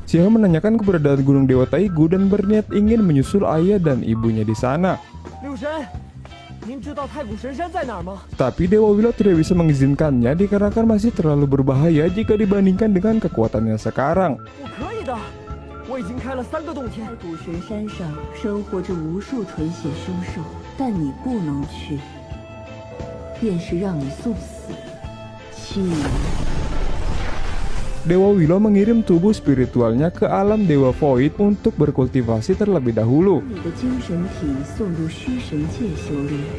Xiao menanyakan keberadaan Gunung Dewa Taigu dan berniat ingin menyusul ayah dan ibunya di sana. Tapi Dewa Willow tidak bisa mengizinkannya dikarenakan masih terlalu berbahaya jika dibandingkan dengan kekuatannya sekarang. 我已经开了3个洞天。古神山上生活着无数纯血凶兽，但你不能去，便是让你送死。弃儿。 Dewa Willow mengirim tubuh spiritualnya ke alam Dewa Void untuk berkultivasi terlebih dahulu.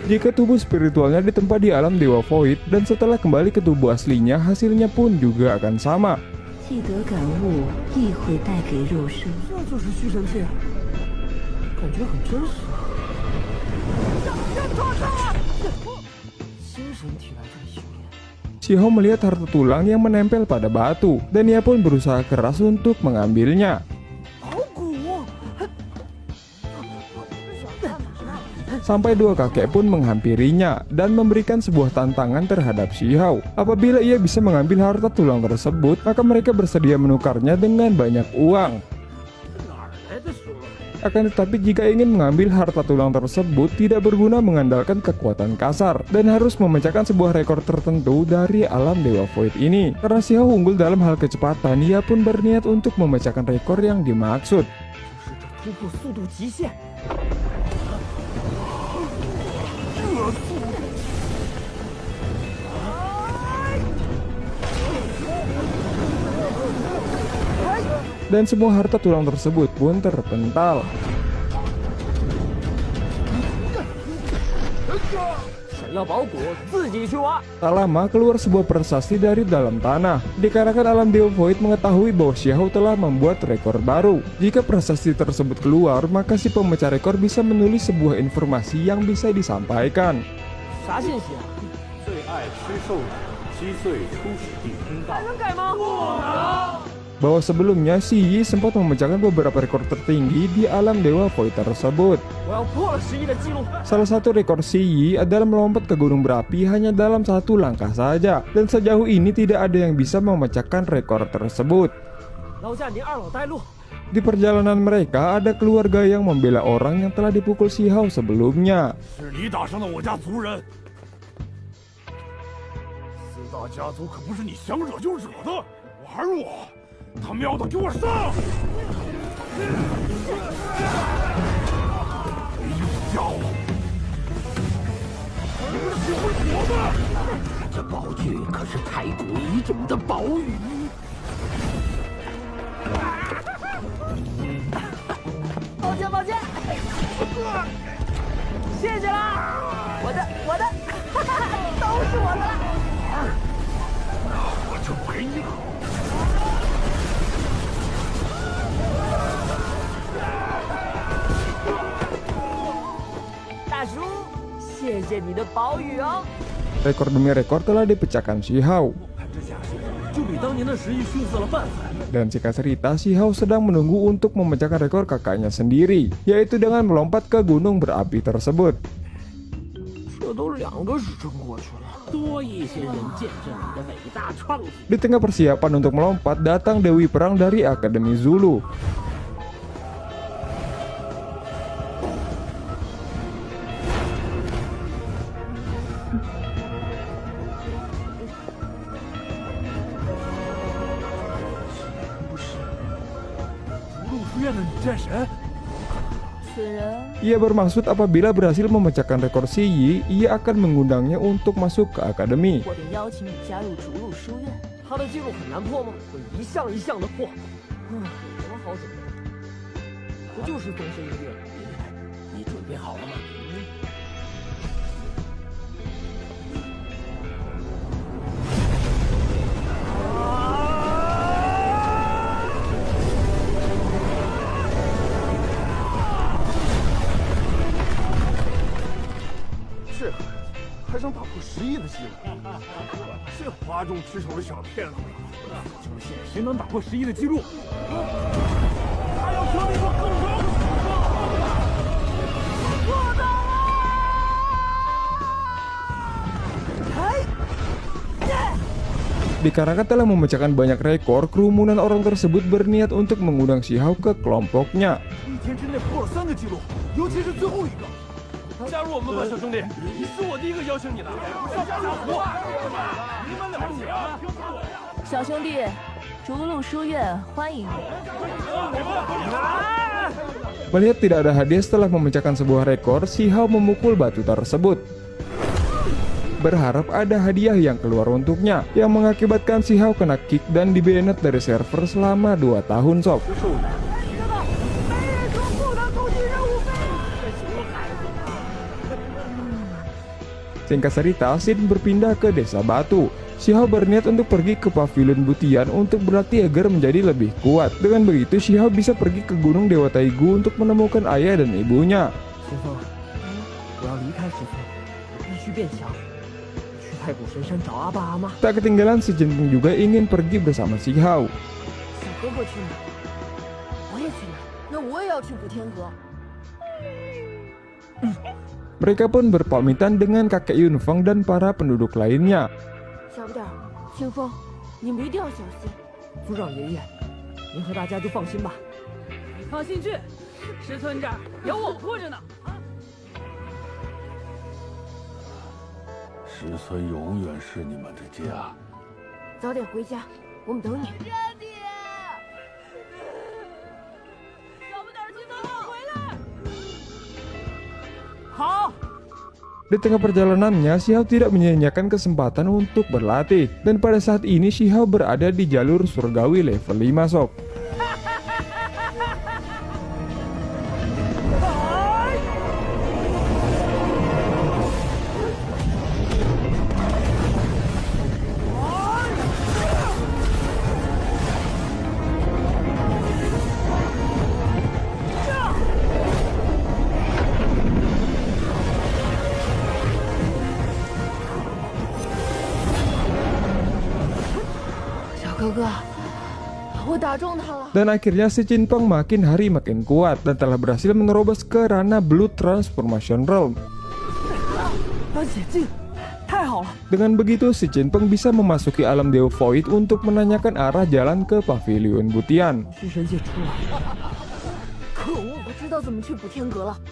Jika tubuh spiritualnya ditempa di alam Dewa Void dan setelah kembali ke tubuh aslinya, hasilnya pun juga akan sama. Xiao melihat harta tulang yang menempel pada batu, dan ia pun berusaha keras untuk mengambilnya. Sampai dua kakek pun menghampirinya dan memberikan sebuah tantangan terhadap Xiao. Apabila ia bisa mengambil harta tulang tersebut, maka mereka bersedia menukarnya dengan banyak uang. Akan tetapi jika ingin mengambil harta tulang tersebut, tidak berguna mengandalkan kekuatan kasar dan harus memecahkan sebuah rekor tertentu dari alam Dewa Void ini. Karena Xiao unggul dalam hal kecepatan, ia pun berniat untuk memecahkan rekor yang dimaksud. Dan semua harta tulang tersebut pun terpental. Tak lama keluar sebuah prasasti dari dalam tanah. Dikarenakan alam Dewa Void mengetahui bahwa Xiao telah membuat rekor baru. Jika prasasti tersebut keluar, maka si pemecah rekor bisa menulis sebuah informasi yang bisa disampaikan. Bahwa sebelumnya Si Yi sempat memecahkan beberapa rekor tertinggi di alam Dewa Void tersebut. Salah satu rekor Si Yi adalah melompat ke gunung berapi hanya dalam 1 langkah saja, dan sejauh ini tidak ada yang bisa memecahkan rekor tersebut. Di perjalanan mereka ada keluarga yang membela orang yang telah dipukul Xiao sebelumnya. Rekor demi rekor telah dipecahkan Xiao. Dan singkat cerita, Xiao sedang menunggu untuk memecahkan rekor kakaknya sendiri, yaitu dengan melompat ke gunung berapi tersebut. Di tengah persiapan untuk melompat, datang Dewi Perang dari Akademi Zulu. Ia bermaksud apabila berhasil memecahkan rekor Si Yi, ia akan mengundangnya untuk masuk ke akademi. Dikarenakan telah memecahkan banyak rekor, kerumunan orang tersebut berniat untuk mengundang Xiao ke kelompoknya. 一天之内破了3个记录，尤其是最后一个。加入我们吧，小兄弟！你是我第一个邀请你的。加入我！你们俩行。小兄弟，逐鹿书院欢迎你。 Melihat tidak ada hadiah setelah memecahkan sebuah rekor, Xiao memukul batu tersebut. Berharap ada hadiah yang keluar untuknya, yang mengakibatkan Xiao kena kick dan di-banned dari server selama 2 tahun sob. Singkat cerita, Xin berpindah ke desa batu. Xiao berniat untuk pergi ke pavilion Butian untuk berlatih agar menjadi lebih kuat. Dengan begitu, Xiao bisa pergi ke Gunung Dewa Taigu untuk menemukan ayah dan ibunya. 石峰，我要离开石峰，我必须变强，去太古神山找阿爸阿妈。 Tak ketinggalan, si Jinping juga ingin pergi bersama Xiao. 小哥哥去哪？我也去哪？那我也要去补天阁。 Mereka pun berpamitan dengan kakek Yunfeng dan para penduduk lainnya. 小不点儿，清风，你们一定要小心。族长爷爷，您和大家就放心吧。你放心去，石村这儿有我护着呢。 石村永远是你们的家。早点回家，我们等你。小不点儿，清风给我回来！ 好。 Di tengah perjalanannya, Xiao tidak menyia-nyiakan kesempatan untuk berlatih. Dan pada saat ini, Xiao berada di jalur surgawi level 5 sob. Dan akhirnya si Jinpeng makin hari makin kuat dan telah berhasil menerobos ke ranah Blue Transformation Realm. Dengan begitu, si Jinpeng bisa memasuki alam Dewa Void untuk menanyakan arah jalan ke pavilion Butian.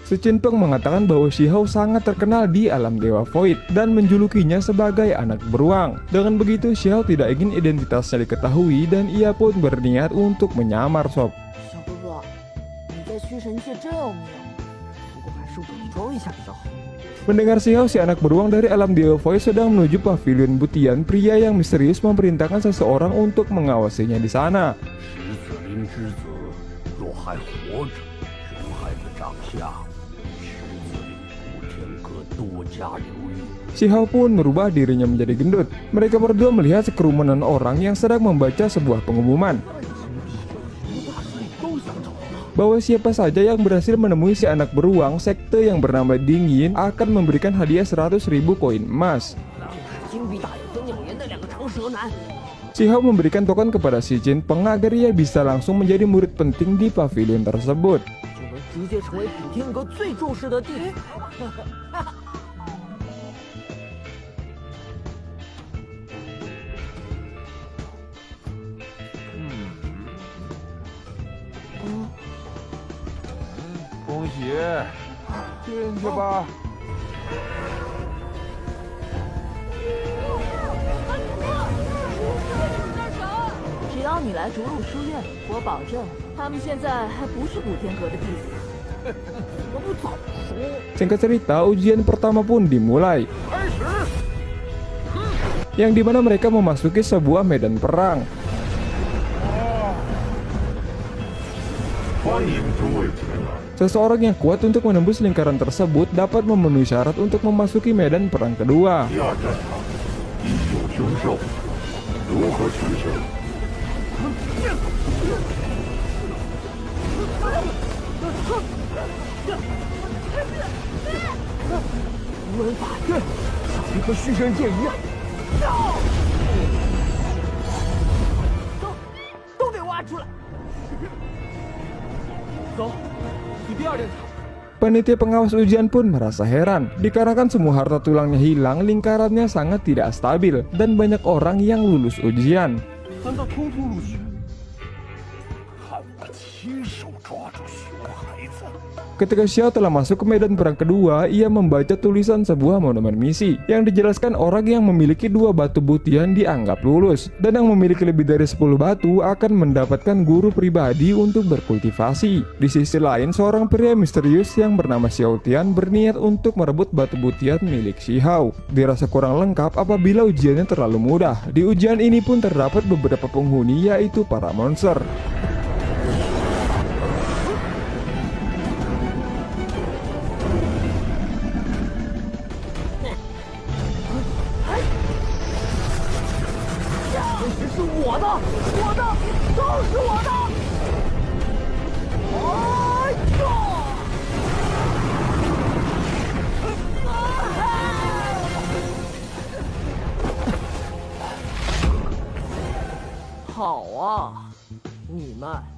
Si Jinpeng mengatakan bahwa Xiao sangat terkenal di alam Dewa Void dan menjulukinya sebagai anak beruang. Dengan begitu, Xiao tidak ingin identitasnya diketahui dan ia pun berniat untuk menyamar sob. Mendengar Xiao, si anak beruang dari alam Dewa Void sedang menuju pavilion Butian, pria yang misterius memerintahkan seseorang untuk mengawasinya di sana. Xiao pun merubah dirinya menjadi gendut. Mereka berdua melihat sekerumunan orang yang sedang membaca sebuah pengumuman bahwa siapa saja yang berhasil menemui si anak beruang, sekte yang bernama Dingyin akan memberikan hadiah 100.000 koin emas. Xiao memberikan token kepada Xi Jinpeng agar ia bisa langsung menjadi murid penting di pavilion tersebut. Coba. 只要你来逐鹿书院，我保证他们现在还不是补天阁的弟子。 Singkat cerita, ujian pertama pun dimulai, yang dimana mereka memasuki sebuah medan perang. Seseorang yang kuat untuk menembus lingkaran tersebut dapat memenuhi syarat untuk memasuki medan perang kedua. Panitia pengawas ujian pun merasa heran, dikarenakan semua harta tulangnya hilang, lingkarannya sangat tidak stabil, dan banyak orang yang lulus ujian. 难道通通录取？ 看我亲手抓住熊孩子！ Ketika Xiao telah masuk ke medan perang kedua, ia membaca tulisan sebuah monumen misi yang dijelaskan orang yang memiliki 2 batu butian dianggap lulus, dan yang memiliki lebih dari 10 batu akan mendapatkan guru pribadi untuk berkultivasi. Di sisi lain, seorang pria misterius yang bernama Xiao Tian berniat untuk merebut batu butian milik Xiao. Dirasa kurang lengkap apabila ujiannya terlalu mudah. Di ujian ini pun terdapat beberapa penghuni, yaitu para monster.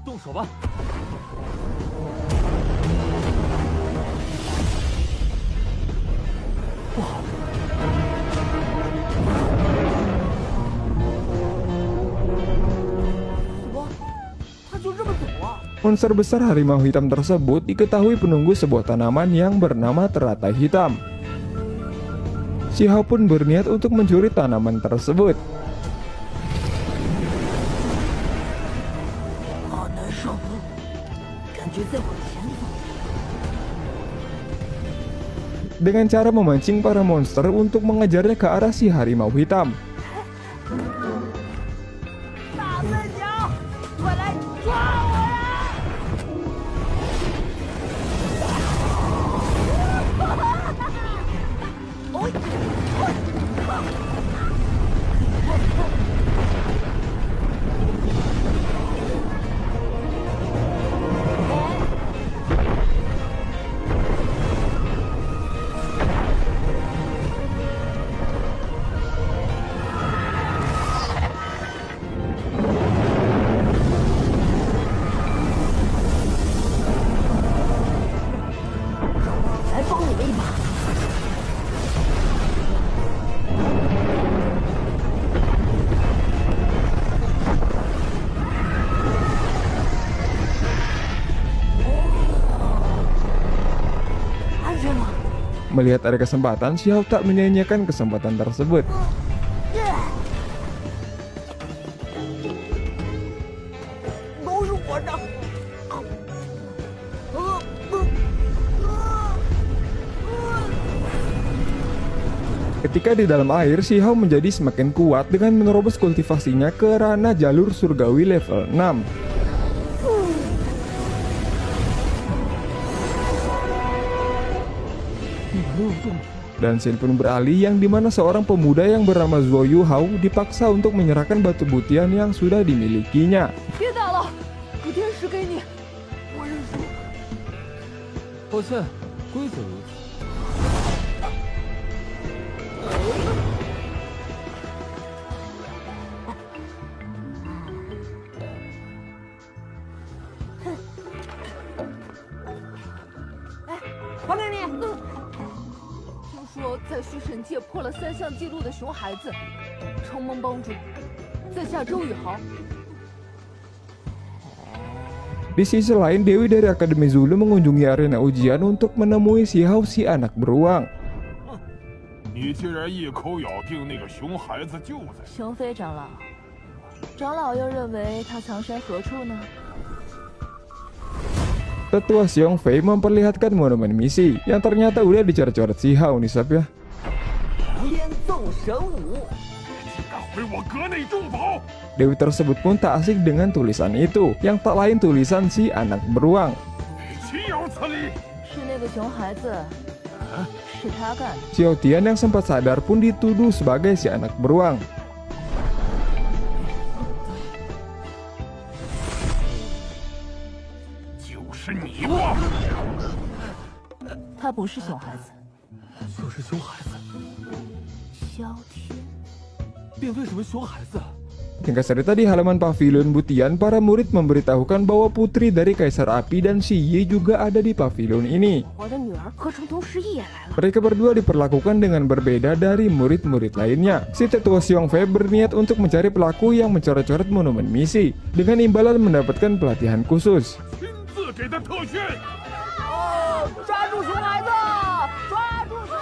动手吧！ Monster besar harimau hitam tersebut diketahui penunggu sebuah tanaman yang bernama teratai hitam. Xiao pun berniat untuk mencuri tanaman tersebut. Dengan cara memancing para monster untuk mengejarnya ke arah si harimau hitam. Melihat ada kesempatan, Xiao tak menyanyiakan kesempatan tersebut. Ketika di dalam air, Xiao menjadi semakin kuat dengan menerobos kultivasinya ke ranah jalur surgawi level 6. Dan scene pun beralih yang dimana seorang pemuda yang bernama Zuo Yuhao dipaksa untuk menyerahkan batu butian yang sudah dimilikinya. 别打了，补天石给你。我认输。抱歉，规则如此。 还给你。听说在虚神界破了3项纪录的熊孩子，承蒙帮助，在下周宇豪。 Di sisi lain, Dewi dari Akademi Zulu mengunjungi arena ujian untuk menemui Xiao si anak beruang. 你竟然一口咬定那个熊孩子就在……熊飞长老，长老又认为他藏身何处呢？ Tetua Xiong Fei memperlihatkan monumen misi yang ternyata udah dicoret-coret Xiao nih Sob ya. 天纵神武， 竟敢毁我阁内重宝！ Dewi tersebut pun tak asik dengan tulisan itu, yang tak lain tulisan si anak beruang. 岂有此理！ 是那个熊孩子，是他干的。 Xiao Tian yang sempat sadar pun dituduh sebagai si anak beruang. 就是你吧！ 他不是熊孩子，就是熊孩子，萧天。 便为什么熊孩子 Singkat cerita, di halaman pavilion Butian, para murid memberitahukan bahwa putri dari Kaisar Api dan Shi Yi juga ada di pavilion ini. 我的女儿和成同时也来了。 Mereka berdua diperlakukan dengan berbeda dari murid-murid lainnya. Si tetua Xiong Fei berniat untuk mencari pelaku yang mencoret-coret monumen misi, dengan imbalan mendapatkan pelatihan khusus. 亲自给他特训。 抓住熊孩子！抓住熊！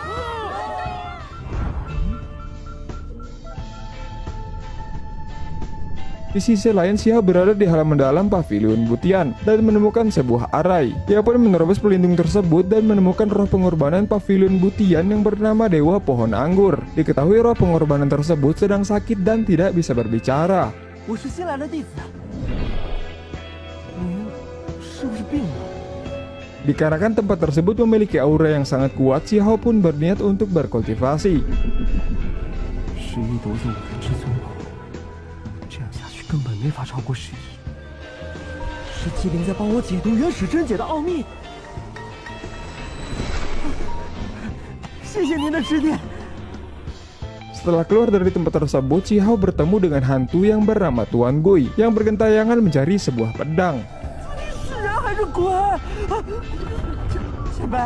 Di sisi lain, Xiao berada di halaman dalam pavilion Butian dan menemukan sebuah arai. Ia pun menerobos pelindung tersebut dan menemukan roh pengorbanan pavilion Butian yang bernama Dewa Pohon Anggur. Diketahui roh pengorbanan tersebut sedang sakit dan tidak bisa berbicara. 我是新来的弟子，您是不是病了？ Dikarenakan tempat tersebut memiliki aura yang sangat kuat, Xiao pun berniat untuk berkultivasi. 11夺走我的至尊宝，这样下去根本没法超过11。是麒麟在帮我解读原始真解的奥秘。谢谢您的指点。 Setelah keluar dari tempat tersebut, Xiao bertemu dengan hantu yang bernama Tuan Gui yang bergentayangan mencari sebuah pedang. 是人还是鬼？前辈，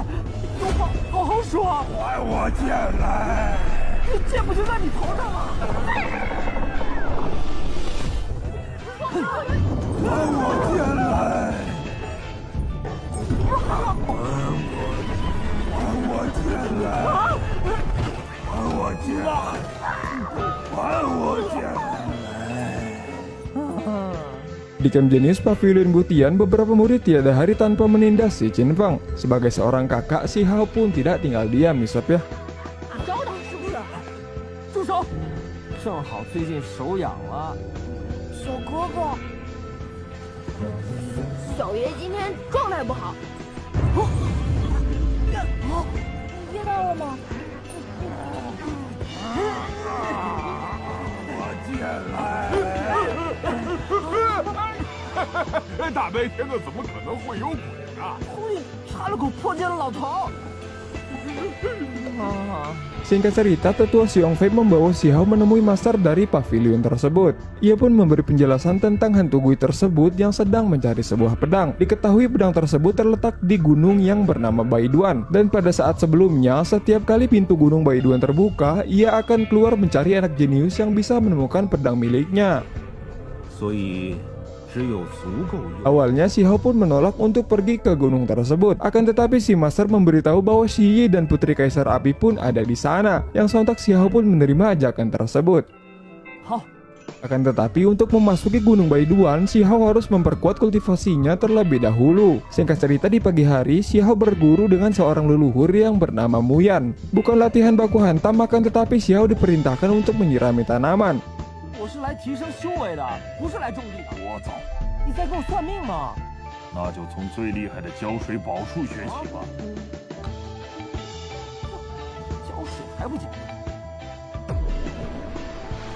有话好好说。还我剑来！剑不就在你头上吗？还我剑来！还我剑来！还我剑来！还我剑来！ Di Camp Genius Pavilion Butian, beberapa murid tiada hari tanpa menindas si Qin Feng. Sebagai seorang kakak, si Hao pun tidak tinggal diam, nih sob ya. 招他是不是？住手！正好最近手痒了。小哥哥，小爷今天状态不好。噎到了吗？我剑来！大白天的怎么可能会有鬼啊？嘿，插了口破剑的老头。Singkat cerita, tetua Xiong Fei membawa Xiao menemui master dari pavilion tersebut. Ia pun memberi penjelasan tentang hantu Gui tersebut yang sedang mencari sebuah pedang. Diketahui pedang tersebut terletak di gunung yang bernama Baiduan. Dan pada saat sebelumnya, setiap kali pintu gunung Baiduan terbuka, ia akan keluar mencari anak jenius yang bisa menemukan pedang miliknya. 所以只有足够用。 Awalnya Xiao pun menolak untuk pergi ke gunung tersebut. Akan tetapi si master memberitahu bahwa Shi Yi dan Putri Kaisar Api pun ada di sana. Yang sontak Xiao pun menerima ajakan tersebut. 好， Akan tetapi untuk memasuki Gunung Baiduan, Xiao harus memperkuat kultivasinya terlebih dahulu. Singkat cerita, di pagi hari, Xiao berguru dengan seorang leluhur yang bernama Muyan. Bukan latihan baku hantam, akan tetapi Xiao diperintahkan untuk menyirami tanaman. 我是来提升修为的，不是来种地的。我操！你在给我算命吗？那就从最厉害的浇水宝术学习吧。浇水还不简单？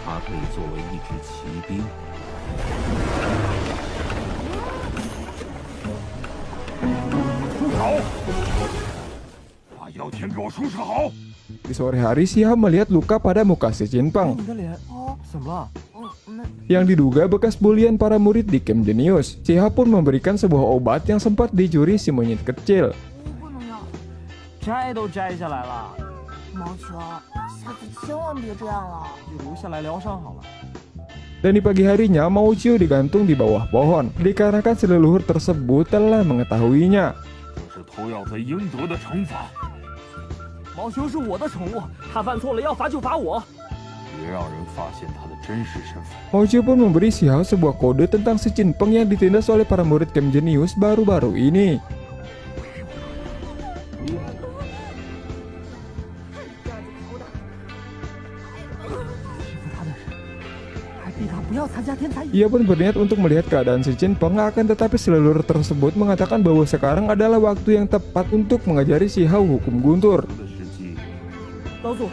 它可以作为一支骑兵。好，把药田给我收拾好。 Di sore hari, Xiao melihat luka pada muka si Qin Feng 你的脸怎么了？ yang diduga bekas bulian para murid di Camp Genius. Xiao pun memberikan sebuah obat yang sempat dicuri si monyet kecil. 不能要，摘都摘下来了，毛球，下次千万别这样了。就留下来疗伤好了。 Dan di pagi harinya, Mao Qiu digantung di bawah pohon. Dikarenakan si leluhur tersebut telah mengetahuinya. 这是偷药罪应得的惩罚，毛球是我的宠物，他犯错了要罚就罚我。 别让人发现他的真实身份。 Mao Qiu pun memberi Xiao sebuah kode tentang si Qin Feng yang ditindas oleh para murid Camp Genius baru-baru ini. 逼他不要参加天才。 Ia pun berniat untuk melihat keadaan si Qin Feng, akan tetapi si leluhur tersebut mengatakan bahwa sekarang adalah waktu yang tepat untuk mengajari Xiao hukum guntur. 的时机，老祖，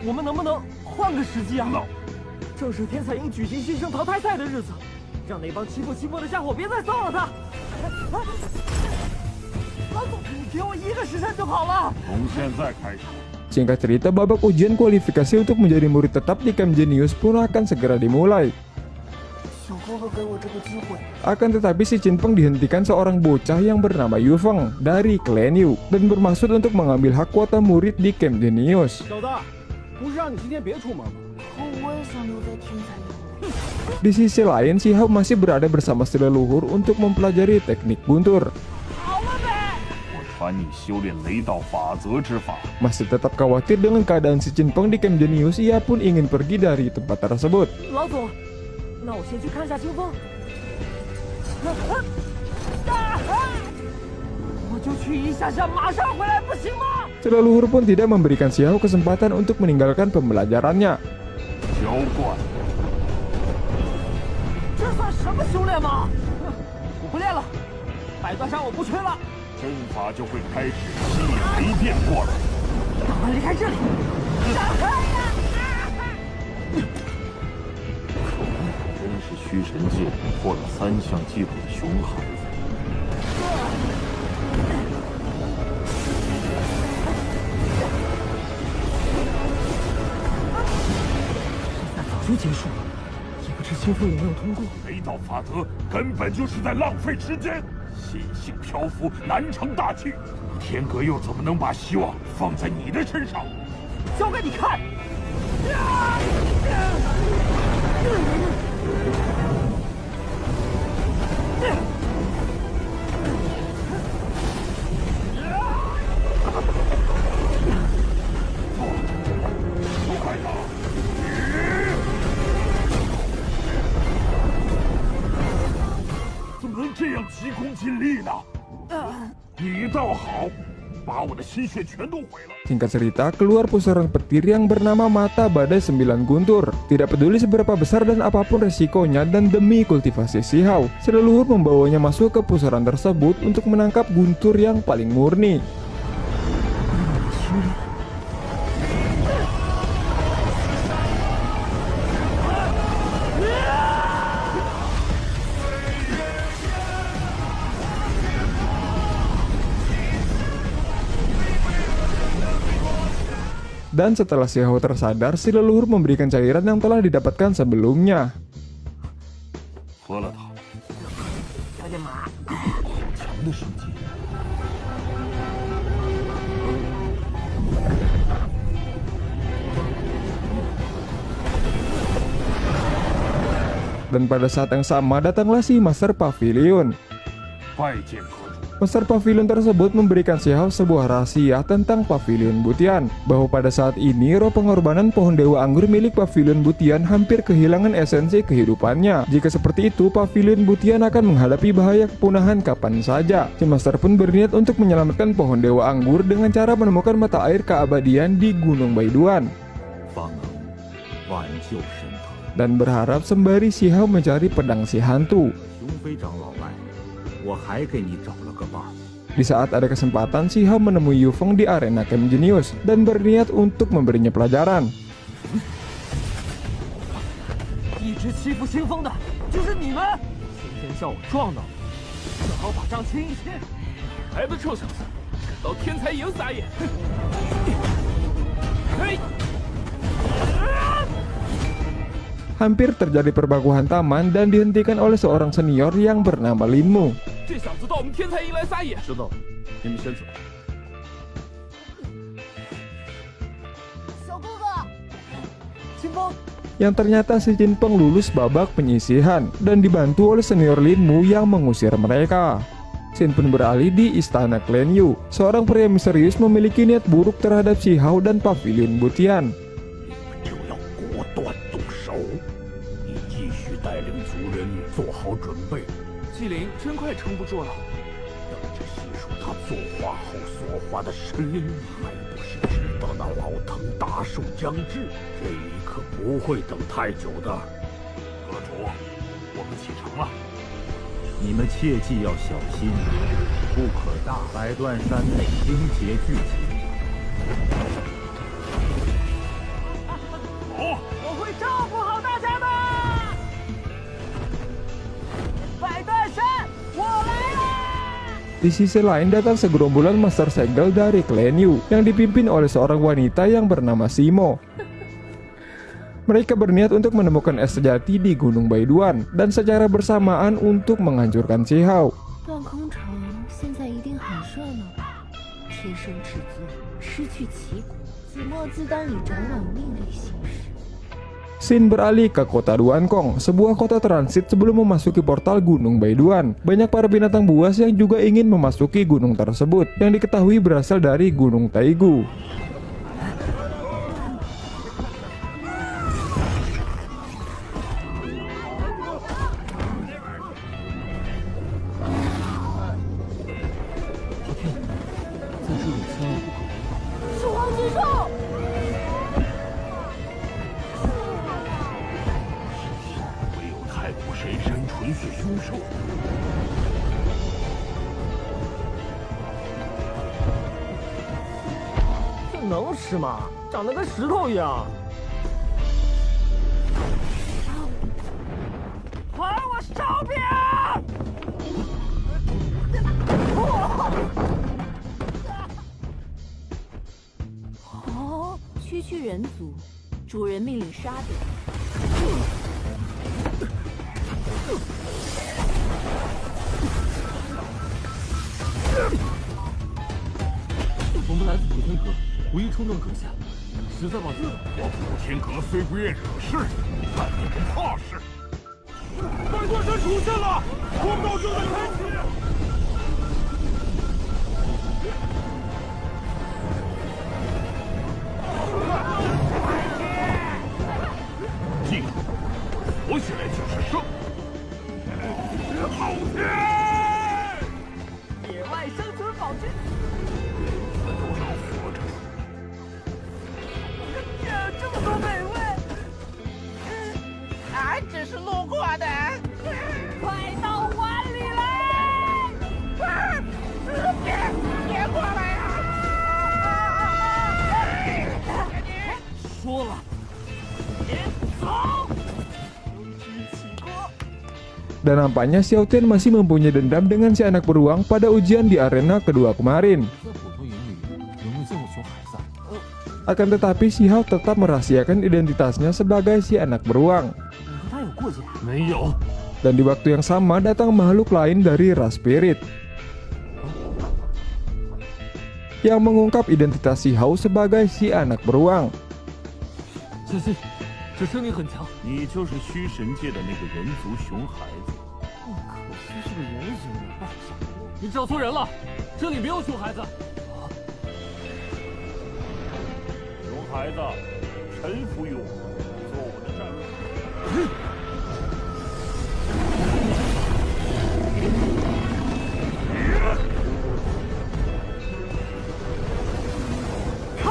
我们能不能换个时机啊？正是天彩营举行新生淘汰赛的日子，让那帮欺负期末的家伙别再骚扰他。老祖，你给我1个时辰就好了。 从现在开始， Singkat cerita, babak ujian kualifikasi untuk menjadi murid tetap di Camp Genius pun akan segera dimulai. Akan tetapi si Qin Peng dihentikan seorang bocah yang bernama Yu Feng dari klan Yu dan bermaksud untuk mengambil hak kuota murid di Camp Genius. 小子，不是让你今天别出门吗？ 我也想留在天才营。 Di sisi lain, si Hao masih berada bersama si leluhur untuk mempelajari teknik guntur. 我传你修炼雷道法则之法。 Masih tetap khawatir dengan keadaan si Qin Peng di Camp Genius, ia pun ingin pergi dari tempat tersebut. 老总，那我先去看一下清风。我就去一下下，马上回来，不行吗？ Si leluhur pun tidak memberikan si Hao kesempatan untuk meninggalkan pembelajarannya. 浇灌，这算什么修炼吗？我不练了，百断山我不去了，阵法就会开始吸引雷电过来。赶快离开这里！真是虚神界破了3项纪录的熊孩子。 早就结束了，也不知清风有没有通过。雷道法则根本就是在浪费时间，心性漂浮，难成大器。天阁又怎么能把希望放在你的身上？交给你看！快了！ 怎么能这样急功近利呢？你倒好，把我的心血全都毁了。 Singkat cerita, keluar pusaran petir yang bernama Mata Badai 9 Guntur. Tidak peduli seberapa besar dan apapun resikonya dan demi kultivasi si Hao, si leluhur membawanya masuk ke pusaran tersebut untuk menangkap guntur yang paling murni. Dan setelah si Hao tersadar, si leluhur memberikan cairan yang telah didapatkan sebelumnya. 喝了它，有点麻。强的生机。 Dan pada saat yang sama datanglah si Master Pavilion. 拜见阁主。 Master Pavilion tersebut memberikan si Hao sebuah rahasia tentang Pavilion Butian, bahwa pada saat ini roh pengorbanan pohon dewa anggur milik Pavilion Butian hampir kehilangan esensi kehidupannya. Jika seperti itu, Pavilion Butian akan menghadapi bahaya kepunahan kapan saja. Si Master pun berniat untuk menyelamatkan pohon dewa anggur dengan cara menemukan mata air keabadian di Gunung Baiduan, 方能挽救神藤。 dan berharap sembari si Hao mencari pedang si hantu. 雄飞长老外，我还给你找了个伴儿。 Di saat ada kesempatan, si Hao menemui Yu Feng di arena Camp Genius dan berniat untuk memberinya pelajaran. 一直欺负清风的就是你们！今天叫我撞到，正好把账清一清。来的臭小子，敢到天才营撒野！嘿！ Hampir terjadi perbaguhan taman dan dihentikan oleh seorang senior yang bernama Lin Mu. 这小子到我们天才营来撒野！知道了，你们先走。小哥哥，清风， Yang ternyata si Qin Peng lulus babak penyisihan dan dibantu oleh senior Lin Mu yang mengusir mereka. Xin pun beralih di istana klan Yu. Seorang pria misterius memiliki niat buruk terhadap si Hao dan Pavilion Butian. 就要果断动手，你继续带领族人做好准备。 纪灵真快撑不住了。等着细数他作画后所画的神灵，还不是直到那老藤大寿将至？这一刻不会等太久的。阁主，我们启程了。你们切记要小心，不可大百断山内英杰聚集。走。 我会照顾好大家的。百断山，我来啦！ Di sisi lain datang segerombolan master segel dari klan Yu yang dipimpin oleh seorang wanita yang bernama Simo. 小哥哥，请放心，我会照顾好大家的。 Di sisi lain datang segerombolan master segel dari klan Yu yang dipimpin oleh seorang wanita yang bernama Simo. 我会照顾好大家的。 Di sisi lain datang segerombolan master segel dari klan Yu yang dipimpin oleh seorang wanita yang bernama Simo. Mereka berniat untuk menemukan es sejati di Gunung Baiduan dan secara bersamaan untuk menghancurkan Xiao. 断空城现在一定很热闹吧？天生至尊，失去旗鼓，子墨自当以长老命令行事。 Xin beralih ke kota Duankong, sebuah kota transit sebelum memasuki portal Gunung Baiduan. Banyak para binatang buas yang juga ingin memasuki gunung tersebut, yang diketahui berasal dari Gunung Taigu.能吃吗？长得跟石头一样。还我烧饼！哦，区区人族，主人命令杀掉。我们来自普天阁，无意冲撞阁下，实在抱歉。我普天阁虽不愿惹事，但也不怕事。百断山出现了，通道正在开启。记住，活下来就是胜。好天！野外生存宝具。 都能活着。这么多美味，俺只是路过的，快到碗里来！别过来呀！说了，别走。 Dan nampaknya Xiao Tian masih mempunyai dendam dengan si anak beruang pada ujian di arena kedua kemarin. Akan tetapi Xiao tetap merahasiakan identitasnya sebagai si anak beruang. Dan di waktu yang sama datang makhluk lain dari ras spirit yang mengungkap identitas Xiao sebagai si anak beruang. 这声音很强，你就是虚神界的那个人族熊孩子。可惜是个人形的。你找错人了，这里没有熊孩子。熊孩子，臣服于我，做我的战士。看。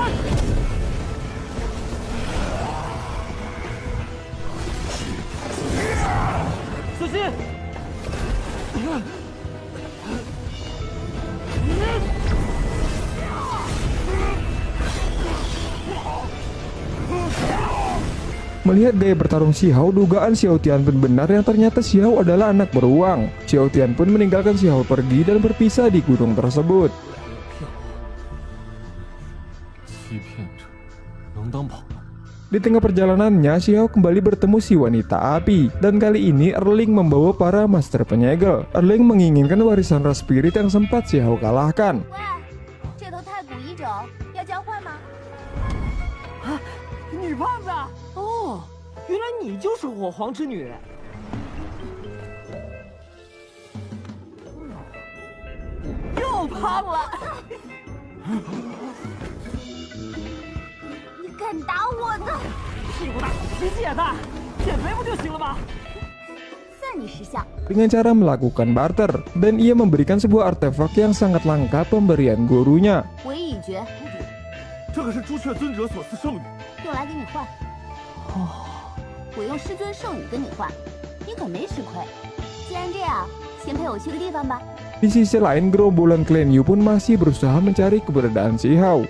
小心！Melihat gaya bertarung Xiao, dugaan Xiao Tian pun benar yang ternyata Xiao adalah anak beruang. Xiao Tian pun meninggalkan Xiao pergi dan berpisah di gunung tersebut. Di tengah perjalanannya, Xiao kembali bertemu si wanita api. Dan kali ini Erling membawa para master penyegel. Erling menginginkan warisan ras spirit yang sempat Xiao kalahkan. 这头太古一种要交换吗？女胖子，哦，原来你就是火皇之女。又胖了。你敢打我的？屁股大，脾气也大，减肥不就行了吗？算你识相。 Dengan cara melakukan barter, dan ia memberikan sebuah artefak yang sangat langka pemberian gurunya. 唯一诀，这可是朱雀尊者所赐圣女。 用来给你换。哦，我用师尊圣语跟你换，你可没吃亏。既然这样，先陪我去个地方吧。 Di sisi lain, gerombolan Clan Yu pun masih berusaha mencari keberadaan Xiao.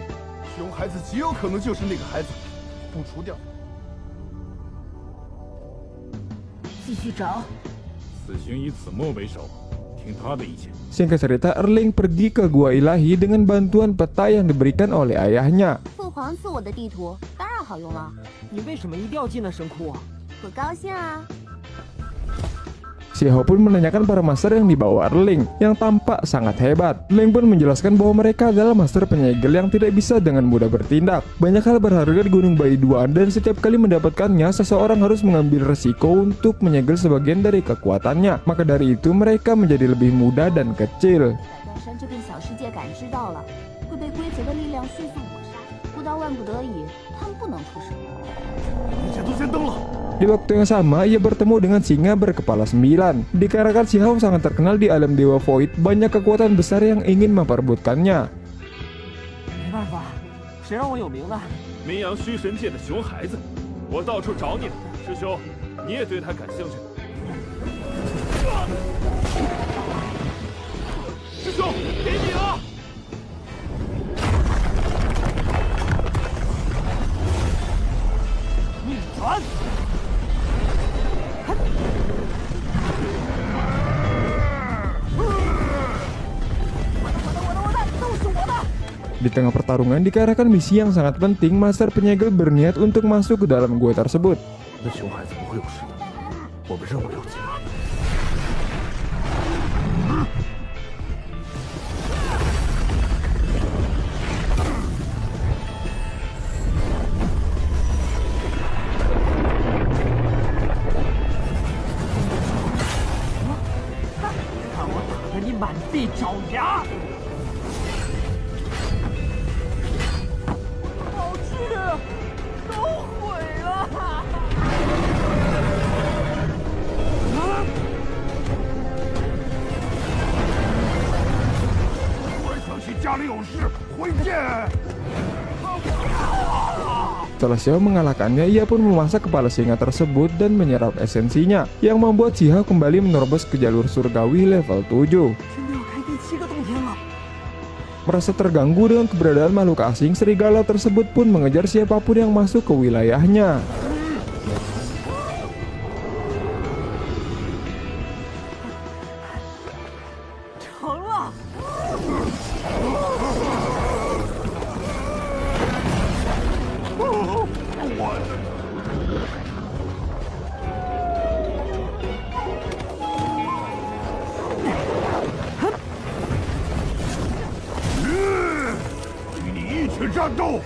熊孩子极有可能就是那个孩子，不除掉。继续找。此行以子墨为首，听他的意见。 Singkat cerita, Erling pergi ke Gua Ilahi dengan bantuan peta yang diberikan oleh ayahnya. 父皇赐我的地图，当然好好用了。你为什么一定要进那神窟啊？我高兴啊！ Xiao pun menanyakan para master yang dibawa Erling yang tampak sangat hebat. Erling pun menjelaskan bahwa mereka adalah master penyegel yang tidak bisa dengan mudah bertindak. Banyak hal berharga di Gunung Baiduan dan setiap kali mendapatkannya seseorang harus mengambil resiko untuk menyegel sebagian dari kekuatannya. Maka dari itu mereka menjadi lebih mudah dan kecil. 百断山这片小世界感知到了，会被规则的力量迅速抹杀。不到万不得已，他们不能出手。一切都先登了。 Di waktu yang sama, ia bertemu dengan singa berkepala 9. Dikarenakan Xiao sangat terkenal di alam Dewa Void, banyak kekuatan besar yang ingin memperebutkannya. 没办法，谁让我有名呢？名扬虚神界的熊孩子，我到处找你呢。师兄，你也对他感兴趣？师兄，给你了！逆转！ Di tengah pertarungan, dikarenakan misi yang sangat penting, master penyegel berniat untuk masuk ke dalam gua tersebut. 那熊孩子不会有事的，我们任务要紧。 看我打得你满地找牙！好吃的都毁了！幻想系家里有事，回见。 Setelah Xiao mengalahkannya, ia pun memasak kepala singa tersebut dan menyerap esensinya, yang membuat Xiao kembali menerobos ke jalur surgawi level 7. Merasa terganggu dengan keberadaan makhluk asing, serigala tersebut pun mengejar siapapun yang masuk ke wilayahnya.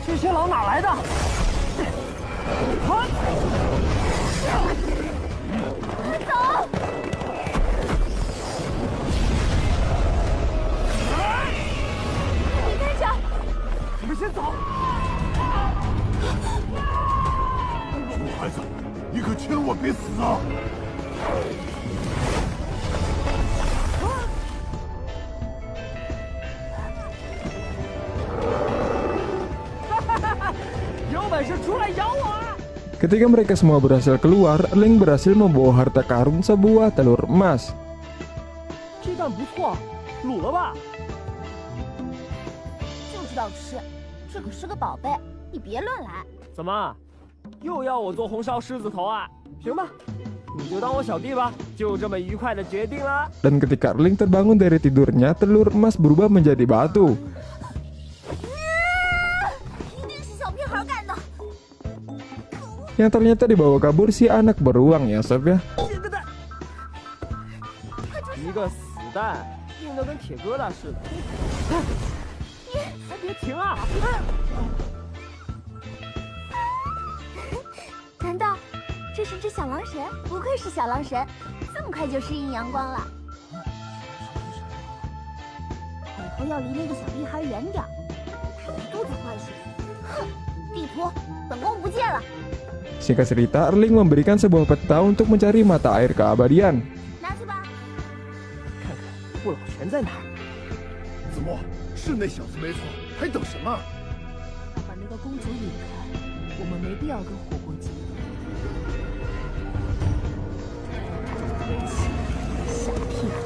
这些狼哪来的？走！李队长，你们先走。熊孩子，你可千万别死啊！ Ketika mereka semua berhasil keluar, Erling berhasil membawa harta karun sebuah telur emas. 这蛋不错，卤了吧？就知道吃，这可是个宝贝，你别乱来。怎么，又要我做红烧狮子头啊？行吧，你就当我小弟吧，就这么愉快的决定了。 Dan ketika Erling terbangun dari tidurnya, telur emas berubah menjadi batu. Yang ternyata dibawa kabur si anak beruang ya, Sob ya. 一个死蛋，硬得跟铁疙瘩似的。还别停啊！难道这是只小狼神？不愧是小狼神，这么快就适应阳光了。以后要离那个小屁孩远点，他一肚子坏水。哼，地图，本宫不见了。 Singkat cerita, Erling memberikan sebuah peta untuk mencari mata air keabadian. 拿去吧。看看不老泉在哪儿？子墨，是那小子没错，还等什么？要把那个公主引开，我们没必要跟火锅结盟。小屁孩。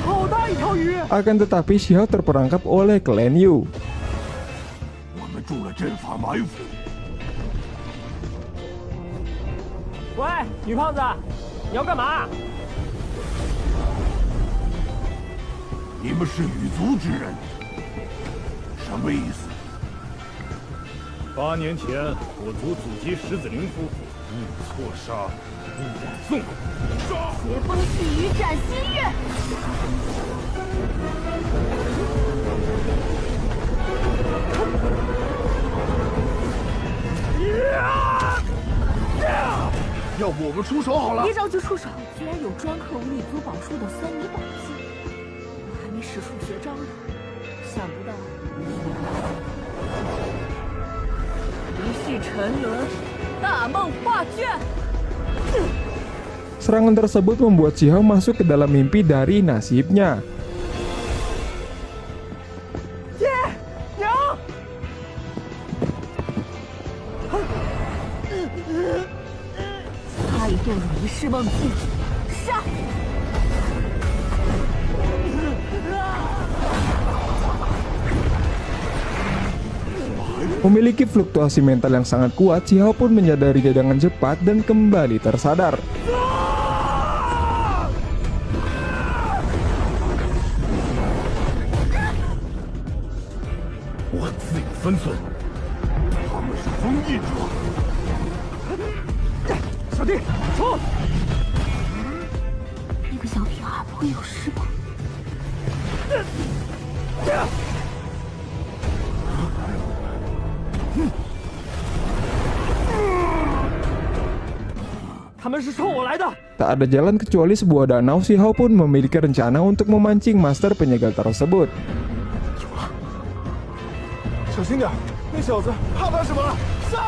好大一条鱼！ Akan tetapi Xiao terperangkap oleh Clan Yu. 我们中了阵法埋伏。 喂，女胖子，你要干嘛？你们是羽族之人，什么意思？ 8年前，我族祖籍石子灵夫妇误错杀，误往纵火，杀！邪风细雨斩心月。要不我们出手好了？别着急出手，居然有专克无力族宝术的3米宝器，我还没使出绝招呢，想不到一世沉沦，大梦画卷。 Serangan tersebut membuat Si Hao masuk ke dalam mimpi dari nasibnya. 他已堕入一世梦境，杀！ Memiliki fluktuasi mental yang sangat kuat, Si Hao pun menyadarinya dengan cepat dan kembali tersadar. Tak ada jalan kecuali sebuah danau. Si Hao pun memiliki rencana untuk memancing master penyegal tersebut. 小心点，那小子怕他什么了？杀！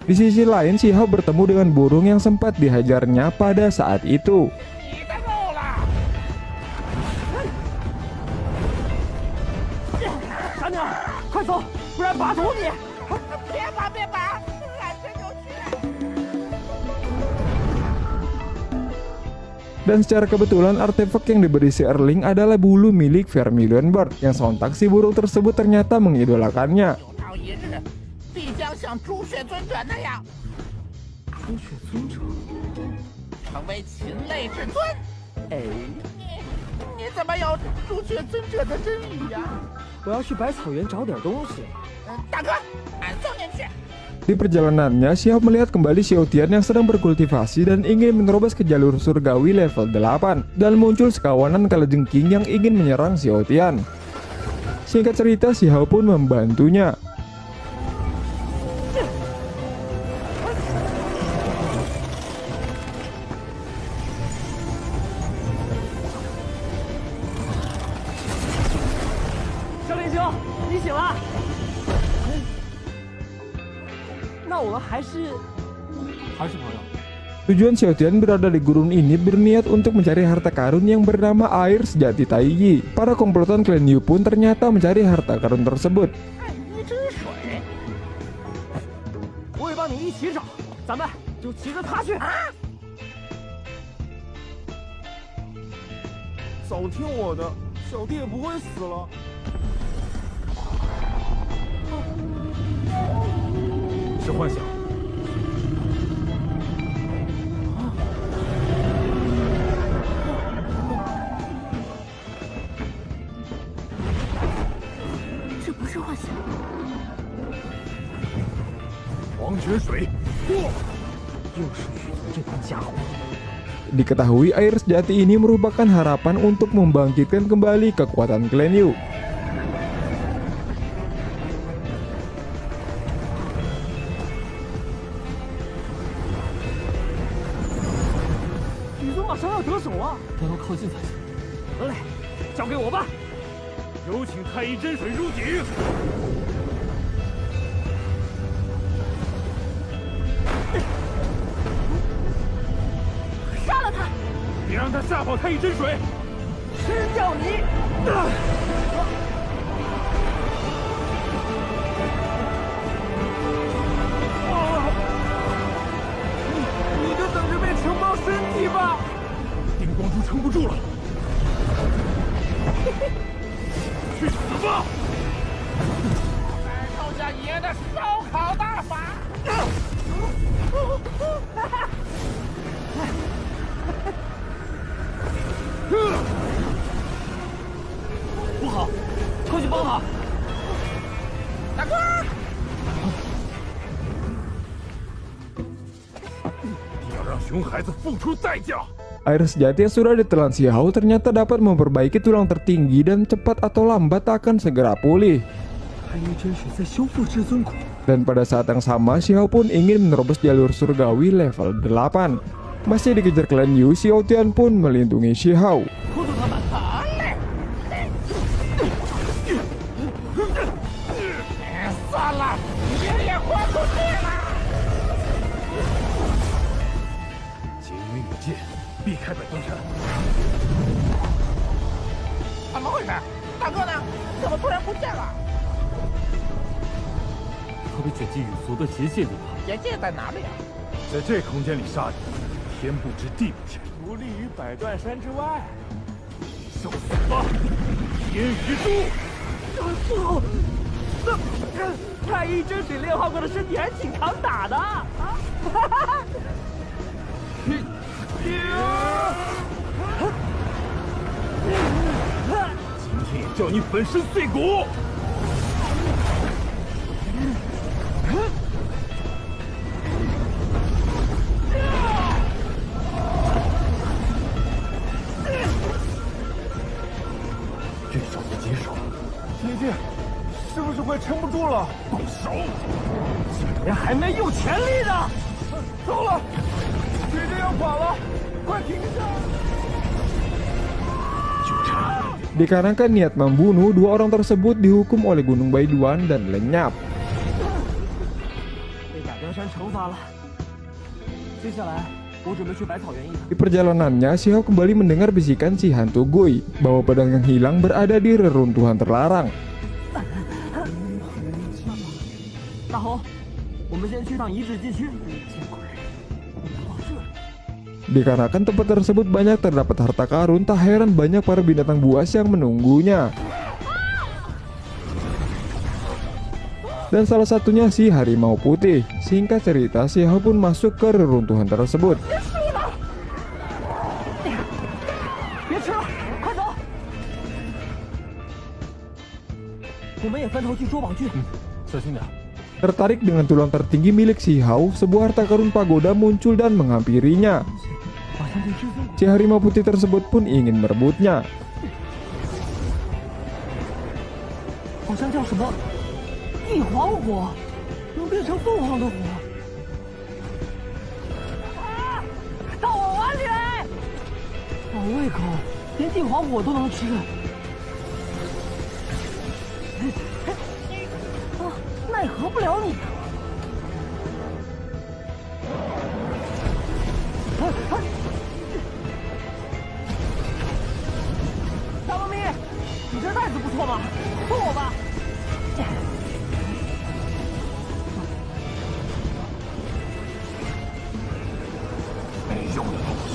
Di sisi lain, Si Hao bertemu dengan burung yang sempat dihajarnya pada saat itu. Dan secara kebetulan artefak yang diberi si Erling adalah bulu milik Vermilion Bird, yang sontak si burung tersebut ternyata mengidolakannya. Di perjalanannya, Si Hao melihat kembali Xiao Tian yang sedang berkultivasi dan ingin menerobos ke jalur surgawi level 8. Dan muncul sekawanan kalajengking yang ingin menyerang Xiao Tian. Singkat cerita, Si Hao pun membantunya. Tujuan Xiao Tian berada di gurun ini berniat untuk mencari harta karun yang bernama air sejati Taiyi. Para komplotan klan Yu pun ternyata mencari harta karun tersebut. Diketahui air sejati ini merupakan harapan untuk membangkitkan kembali kekuatan klan Yu. 帮他。大哥，你要让熊孩子付出代价。 Air sejati yang sudah ditelan si Hao ternyata dapat memperbaiki tulang tertinggi dan cepat atau lambat akan segera pulih. Dan pada saat yang sama, si Hao pun ingin menerobos jalur surgawi level 8. Masih dikejar klan Yu, Xiao Tian pun melindungi si Hao.特别卷进羽族的结界里了。结界在哪里啊？在这空间里杀你，天不知地不知。不利于百断山之外。受死吧，天鱼珠！太一真水炼化过的身体还挺抗打的。今天也叫你粉身碎骨！ 这手的棘手，姐姐，是不是快撑不住了？动手！竟然还没有全力呢！糟了，姐姐要垮了，快停下！ Dikarenakan niat membunuh, dua orang tersebut dihukum oleh Gunung Baiduan dan lenyap. 被百断山惩罚了。接下来，我准备去百草园一趟。 Di perjalanannya, si Hao kembali mendengar bisikan si hantu Gui bahwa pedang yang hilang berada di reruntuhan terlarang. 大猴，我们先去趟遗址禁区。往这里。 Dikarenakan tempat tersebut banyak terdapat harta karun, tak heran banyak para binatang buas yang menunggunya. Dan salah satunya si harimau putih. Singkat cerita, si Hao pun masuk ke reruntuhan tersebut. 别吃了，快走！我们也分头去捉网具。小心点。 Tertarik dengan tulang tertinggi milik si Hao, sebuah harta karun pagoda muncul dan menghampirinya. Si harimau putih tersebut pun ingin merebutnya. 好像叫什么地黄火，能变成凤凰的火。到我碗里来！好胃口，连地黄火都能吃。奈何不了你。大猫咪，你这袋子不错嘛，送我吧。没用的东西！